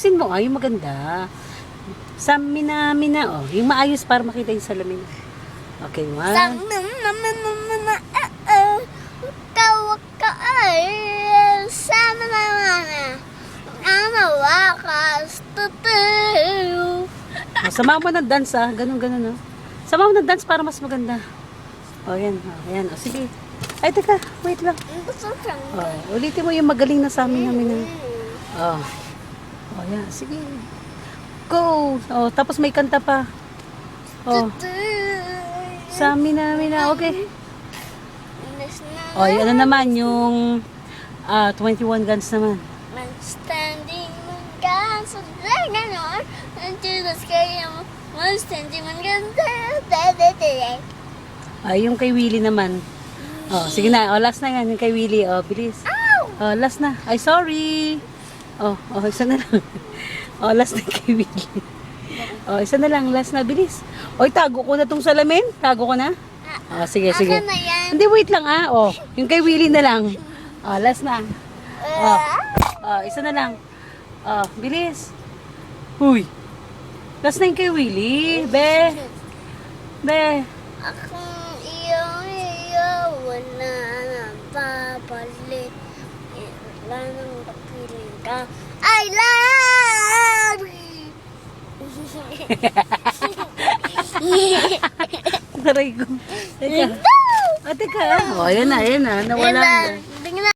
Ayusin mo, yung maganda. Sa mina, oh. Yung maayos para makita yung salamin. Okay, one. Oh, sama mo ng dance, Ganun, oh. Sama mo ng dance para mas maganda. Oh, yan. Oh, yan. Oh, sige. Ay, teka. Wait lang. Oh, ulitin mo yung magaling na sa amin namin. Oh. Oh, yan. Sige. Go. Oh, tapos may kanta pa. Oh. Sa amin namin na. Okay. Oh, ano naman yung 21 Guns naman. Standing guns of the ganon into the sky. Standing guns. Yung kay Willie naman. Oh, sige na. Oh, last na yan. Yung kay Willie. Oh, bilis. Oh, last na. Ay, sorry. Oh, isa na lang. Oh, last na kay Willie. Oh, isa na lang. Last na. Bilis. Oy, tago ko na tong salamin. Tago ko na. Oh, sige. Akin na yan. Hindi, wait lang Oh, yung kay Willie na lang. Oh, last na. Oh, isa na lang. Oh, bilis. Huy. Last na yung kay Willie. Be. Akong iyo, wala nang papalit. Wala nang kapiling ka. I love you! Taray ko. Teka. Teka. Oh, ayan na. Nawala na.